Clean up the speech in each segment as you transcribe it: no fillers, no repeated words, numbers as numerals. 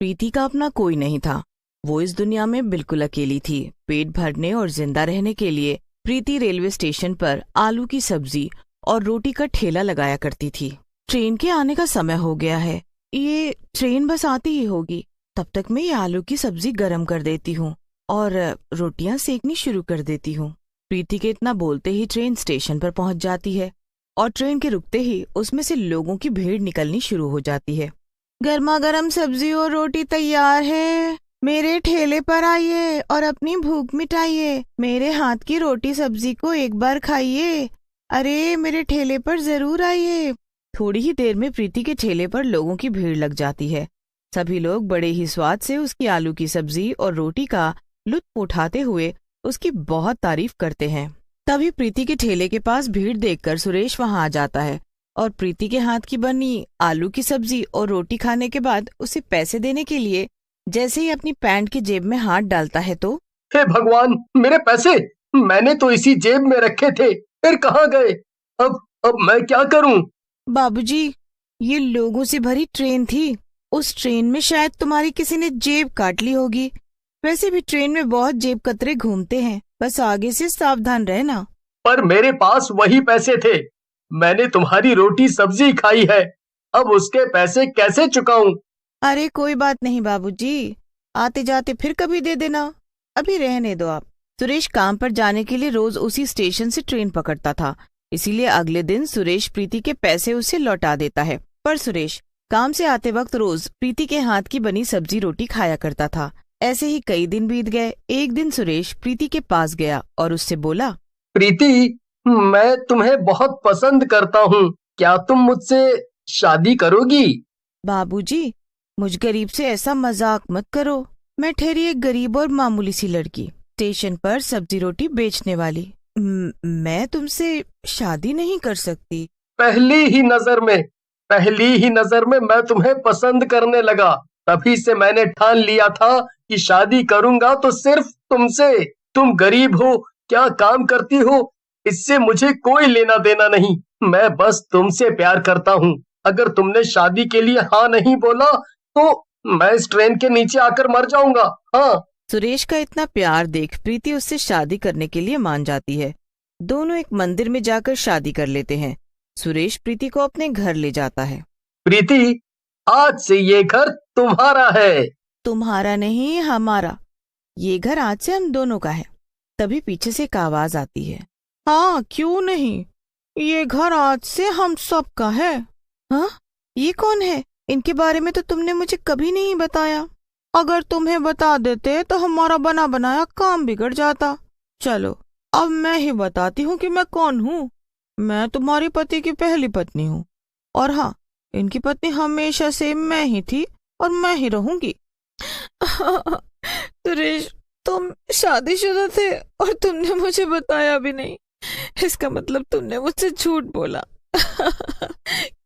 प्रीति का अपना कोई नहीं था। वो इस दुनिया में बिल्कुल अकेली थी। पेट भरने और जिंदा रहने के लिए प्रीति रेलवे स्टेशन पर आलू की सब्जी और रोटी का ठेला लगाया करती थी। ट्रेन के आने का समय हो गया है, ये ट्रेन बस आती ही होगी, तब तक मैं ये आलू की सब्जी गरम कर देती हूँ और रोटियां सेकनी शुरू कर देती हूँ। प्रीति के इतना बोलते ही ट्रेन स्टेशन पर पहुंच जाती है और ट्रेन के रुकते ही उसमें से लोगों की भीड़ निकलनी शुरू हो जाती है। गर्मा गर्म सब्जी और रोटी तैयार है, मेरे ठेले पर आइए और अपनी भूख मिटाइए। मेरे हाथ की रोटी सब्जी को एक बार खाइए। अरे मेरे ठेले पर जरूर आइए। थोड़ी ही देर में प्रीति के ठेले पर लोगों की भीड़ लग जाती है। सभी लोग बड़े ही स्वाद से उसकी आलू की सब्जी और रोटी का लुत्फ उठाते हुए उसकी बहुत तारीफ करते हैं। तभी प्रीति के ठेले के पास भीड़ देखकर सुरेश वहां आ जाता है और प्रीति के हाथ की बनी आलू की सब्जी और रोटी खाने के बाद उसे पैसे देने के लिए जैसे ही अपनी पैंट की जेब में हाथ डालता है तो हे भगवान, मेरे पैसे मैंने तो इसी जेब में रखे थे, फिर कहाँ गए? अब मैं क्या करूं? बाबूजी, ये लोगों से भरी ट्रेन थी। उस ट्रेन में शायद तुम्हारी किसी ने जेब काट ली होगी। वैसे भी ट्रेन में बहुत जेब कतरे घूमते हैं, बस आगे से सावधान रहना। पर मेरे पास वही पैसे थे, मैंने तुम्हारी रोटी सब्जी खाई है, अब उसके पैसे कैसे चुकाऊं? अरे कोई बात नहीं बाबूजी, आते जाते फिर कभी दे देना, अभी रहने दो आप। सुरेश काम पर जाने के लिए रोज उसी स्टेशन से ट्रेन पकड़ता था, इसीलिए अगले दिन सुरेश प्रीति के पैसे उसे लौटा देता है। पर सुरेश काम से आते वक्त रोज प्रीति के हाथ की बनी सब्जी रोटी खाया करता था। ऐसे ही कई दिन बीत गए। एक दिन सुरेश प्रीति के पास गया और उससे बोला, प्रीति, मैं तुम्हें बहुत पसंद करता हूँ, क्या तुम मुझसे शादी करोगी? बाबूजी, मुझ गरीब से ऐसा मजाक मत करो। मैं ठहरी एक गरीब और मामूली सी लड़की, स्टेशन पर सब्जी रोटी बेचने वाली। मैं तुमसे शादी नहीं कर सकती। पहली ही नजर में मैं तुम्हें पसंद करने लगा। तभी से मैंने ठान लिया था कि शादी करूंगा तो सिर्फ तुमसे। तुम गरीब हो, क्या काम करती हो, इससे मुझे कोई लेना देना नहीं। मैं बस तुमसे प्यार करता हूँ। अगर तुमने शादी के लिए हाँ नहीं बोला तो मैं इस ट्रेन के नीचे आकर मर जाऊंगा। हाँ। सुरेश का इतना प्यार देख प्रीति उससे शादी करने के लिए मान जाती है। दोनों एक मंदिर में जाकर शादी कर लेते हैं। सुरेश प्रीति को अपने घर ले जाता है। प्रीति, आज से ये घर तुम्हारा है। तुम्हारा नहीं, हमारा। ये घर आज से हम दोनों का है। तभी पीछे से एक आवाज आती है, हाँ क्यों नहीं, ये घर आज से हम सब का है। हाँ, ये कौन है? इनके बारे में तो तुमने मुझे कभी नहीं बताया। अगर तुम्हें बता देते तो हमारा बना बनाया काम बिगड़ जाता। चलो अब मैं ही बताती हूँ कि मैं कौन हूँ। मैं तुम्हारे पति की पहली पत्नी हूँ, और हाँ, इनकी पत्नी हमेशा से मैं ही थी और मैं ही रहूंगी। सुरेश, तुम शादीशुदा थे और तुमने मुझे बताया भी नहीं। इसका मतलब तुमने मुझसे झूठ बोला।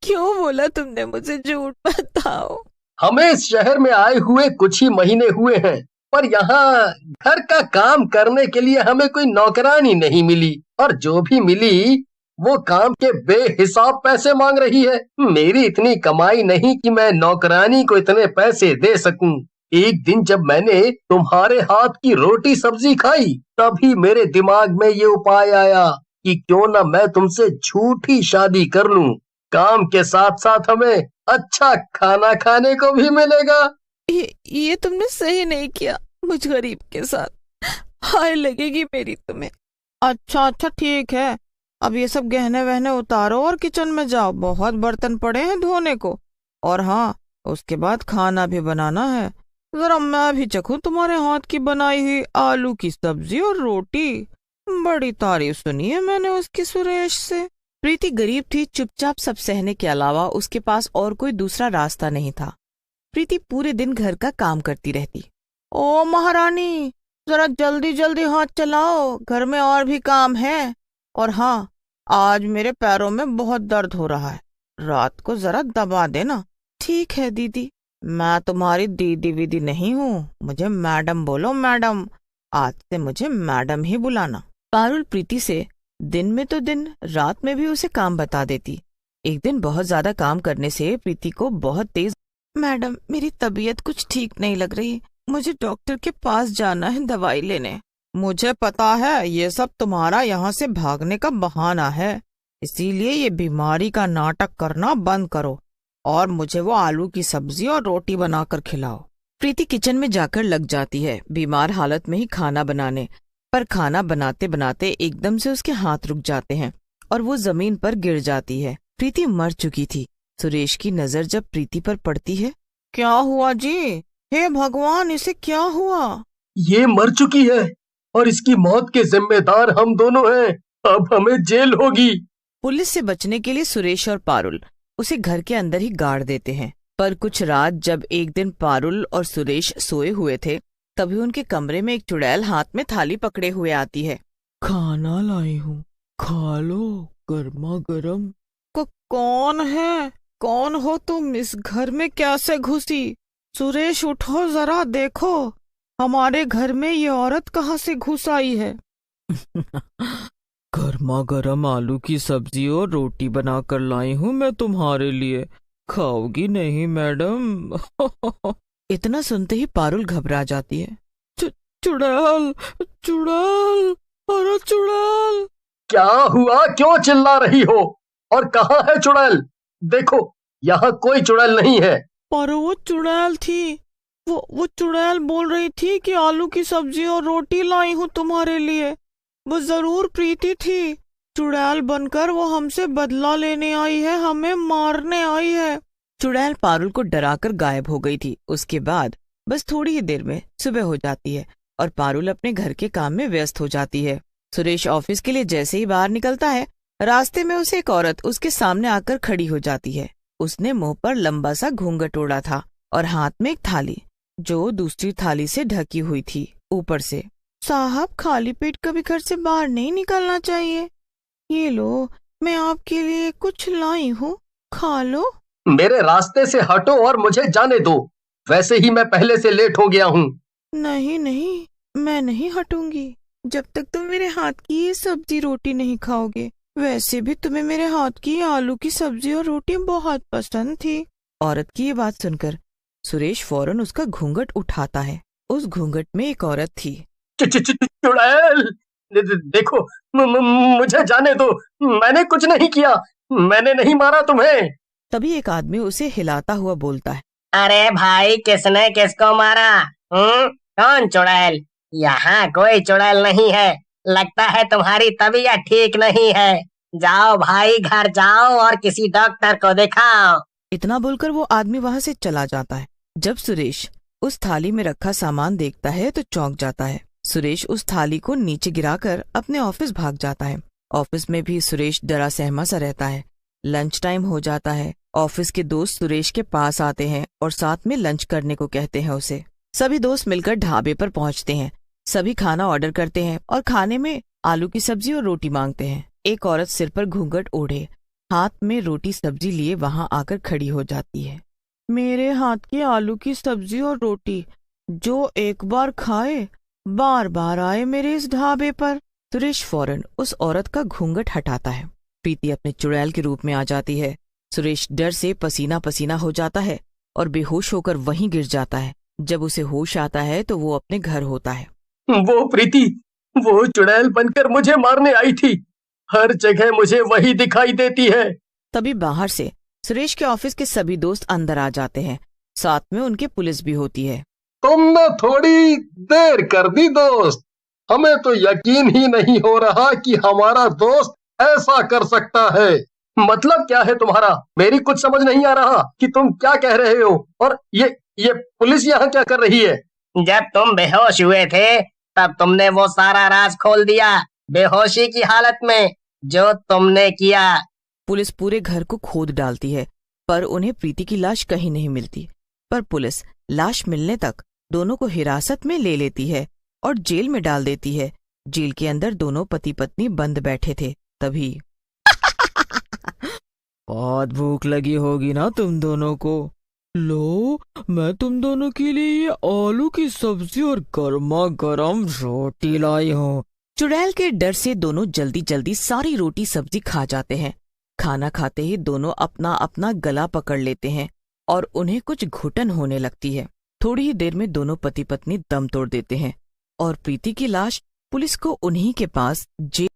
क्यों बोला तुमने मुझे झूठ? बताओ। हमें इस शहर में आए हुए कुछ ही महीने हुए हैं, पर यहाँ घर का काम करने के लिए हमें कोई नौकरानी नहीं मिली, और जो भी मिली वो काम के बेहिसाब पैसे मांग रही है। मेरी इतनी कमाई नहीं कि मैं नौकरानी को इतने पैसे दे सकूं। एक दिन जब मैंने तुम्हारे हाथ की रोटी सब्जी खाई, तभी मेरे दिमाग में ये उपाय आया कि क्यों ना मैं तुमसे झूठी शादी कर लूं। काम के साथ साथ हमें अच्छा खाना खाने को भी मिलेगा। ये तुमने सही नहीं किया मुझ गरीब के साथ। हाय लगेगी मेरी तुम्हें। अच्छा ठीक है, अब ये सब गहने वहने उतारो और किचन में जाओ, बहुत बर्तन पड़े हैं धोने को। और हाँ, उसके बाद खाना भी बनाना है। जरा मैं भी चखूं तुम्हारे हाथ की बनाई हुई आलू की सब्जी और रोटी। बड़ी तारीफ सुनी है मैंने उसकी सुरेश से। प्रीति गरीब थी, चुपचाप सब सहने के अलावा उसके पास और कोई दूसरा रास्ता नहीं था। प्रीति पूरे दिन घर का काम करती रहती। ओ महारानी, जरा जल्दी जल्दी हाथ चलाओ, घर में और भी काम है। और हाँ, आज मेरे पैरों में बहुत दर्द हो रहा है, रात को जरा दबा देना। ठीक है दीदी, मैं तुम्हारी दीदी वीदी नहीं हूँ, मुझे मैडम बोलो, मैडम। आज से मुझे मैडम ही बुलाना। पारुल प्रीति से दिन में तो दिन, रात में भी उसे काम बता देती। एक दिन बहुत ज्यादा काम करने से प्रीति को बहुत तेज मैडम, मेरी तबीयत कुछ ठीक नहीं लग रही, मुझे डॉक्टर के पास जाना है दवाई लेने। मुझे पता है ये सब तुम्हारा यहाँ से भागने का बहाना है, इसीलिए ये बीमारी का नाटक करना बंद करो और मुझे वो आलू की सब्जी और रोटी बनाकर खिलाओ। प्रीति किचन में जाकर लग जाती है बीमार हालत में ही खाना बनाने, पर खाना बनाते बनाते एकदम से उसके हाथ रुक जाते हैं और वो जमीन पर गिर जाती है। प्रीति मर चुकी थी। सुरेश की नजर जब प्रीति पर पड़ती है। क्या हुआ जी? हे भगवान, इसे क्या हुआ? ये मर चुकी है और इसकी मौत के जिम्मेदार हम दोनों हैं। अब हमें जेल होगी। पुलिस से बचने के लिए सुरेश और पारुल उसे घर के अंदर ही गाड़ देते हैं। पर कुछ रात जब एक दिन पारुल और सुरेश सोए हुए थे, तभी उनके कमरे में एक चुड़ैल हाथ में थाली पकड़े हुए आती है। खाना लाई हूँ, खा लो, गर्मा गर्म। कौन है? कौन हो तुम? इस घर में कैसे घुसी? सुरेश उठो, जरा देखो हमारे घर में ये औरत कहाँ से घुस आई है। गर्मा गर्म आलू की सब्जी और रोटी बनाकर लाई हूँ मैं तुम्हारे लिए, खाओगी नहीं मैडम? इतना सुनते ही पारुल घबरा जाती है। चुड़ैल, चुड़ैल, अरे चुड़ैल! क्या हुआ? क्यों चिल्ला रही हो? और कहाँ है चुड़ैल? देखो, यहाँ कोई चुड़ैल नहीं है। पर वो चुड़ैल थी। वो चुड़ैल बोल रही थी कि आलू की सब्जी और रोटी लाई हूँ तुम्हारे लिए। वो जरूर प्रीति थी। चुड़ैल बनकर वो हमसे बदला लेने आई है, हमें मारने आई है। चुड़ैल पारुल को डराकर गायब हो गई थी। उसके बाद बस थोड़ी ही देर में सुबह हो जाती है और पारुल अपने घर के काम में व्यस्त हो जाती है। सुरेश ऑफिस के लिए जैसे ही बाहर निकलता है, रास्ते में उसे एक औरत उसके सामने आकर खड़ी हो जाती है। उसने मुंह पर लंबा सा घूंघट ओढ़ा था और हाथ में एक थाली, जो दूसरी थाली से ढकी हुई थी ऊपर से। साहब, खाली पेट कभी घर से बाहर नहीं निकलना चाहिए। ये लो, मैं आपके लिए कुछ लाई हूँ, खा लो। मेरे रास्ते से हटो और मुझे जाने दो। वैसे ही मैं पहले से लेट हो गया हूँ। नहीं नहीं, मैं नहीं हटूंगी जब तक तुम मेरे हाथ की ये सब्जी रोटी नहीं खाओगे। वैसे भी तुम्हें मेरे हाथ की आलू की सब्जी और रोटी बहुत पसंद थी। औरत की ये बात सुनकर सुरेश फौरन उसका घूंघट उठाता है। उस घूंघट में एक औरत थी। चुड़ैल, देखो, मुझे जाने दो। मैंने कुछ नहीं किया। मैंने नहीं मारा तुम्हें। तभी एक आदमी उसे हिलाता हुआ बोलता है। अरे भाई, किसने किसको मारा? कौन चुड़ैल? यहाँ कोई चुड़ैल नहीं है। लगता है तुम्हारी तबीयत ठीक नहीं है। जाओ भाई, घर जाओ और किसी डॉक्टर को दिखाओ। इतना बोलकर वो आदमी वहाँ से चला जाता है। जब सुरेश उस थाली में रखा सामान देखता है तो चौंक जाता है। सुरेश उस थाली को नीचे गिराकर अपने ऑफिस भाग जाता है। ऑफिस में भी सुरेश डरा सहमा सा रहता है। लंच टाइम हो जाता है। ऑफिस के दोस्त सुरेश के पास आते हैं और साथ में लंच करने को कहते हैं उसे। सभी दोस्त मिलकर ढाबे पर पहुंचते हैं। सभी खाना ऑर्डर करते हैं और खाने में आलू की सब्जी और रोटी मांगते हैं। एक औरत सिर पर घूंघट ओढ़े, हाथ में रोटी सब्जी लिए वहां आकर खड़ी हो जाती है। मेरे हाथ की आलू की सब्जी और रोटी, जो एक बार खाए बार बार आए मेरे इस ढाबे पर। सुरेश फौरन उस औरत का घूंघट हटाता है। प्रीति अपने चुड़ैल के रूप में आ जाती है। सुरेश डर से पसीना पसीना हो जाता है और बेहोश होकर वहीं गिर जाता है। जब उसे होश आता है तो वो अपने घर होता है। वो प्रीति, वो चुड़ैल बनकर मुझे मारने आई थी। हर जगह मुझे वही दिखाई देती है। तभी बाहर से सुरेश के ऑफिस के सभी दोस्त अंदर आ जाते हैं। साथ में उनके पुलिस भी होती है। तुमने थोड़ी देर कर दी दोस्त। हमें तो यकीन ही नहीं हो रहा कि हमारा दोस्त ऐसा कर सकता है। मतलब क्या है तुम्हारा? मेरी कुछ समझ नहीं आ रहा कि तुम क्या कह रहे हो। और ये पुलिस यहाँ क्या कर रही है? जब तुम बेहोश हुए थे तब तुमने वो सारा राज खोल दिया। बेहोशी की हालत में जो तुमने किया। पुलिस पूरे घर को खोद डालती है पर उन्हें प्रीति की लाश कहीं नहीं मिलती। पर पुलिस लाश मिलने तक दोनों को हिरासत में ले लेती है और जेल में डाल देती है। जेल के अंदर दोनों पति पत्नी बंद बैठे थे। तभी बहुत भूख लगी होगी ना तुम दोनों को। लो, मैं तुम दोनों के लिए ये आलू की सब्जी और गर्मा गर्म रोटी लाई हूँ। चुड़ैल के डर से दोनों जल्दी जल्दी सारी रोटी सब्जी खा जाते हैं। खाना खाते ही दोनों अपना अपना गला पकड़ लेते हैं और उन्हें कुछ घुटन होने लगती है। थोड़ी ही देर में दोनों पति पत्नी दम तोड़ देते हैं और प्रीति की लाश पुलिस को उन्हीं के पास जेल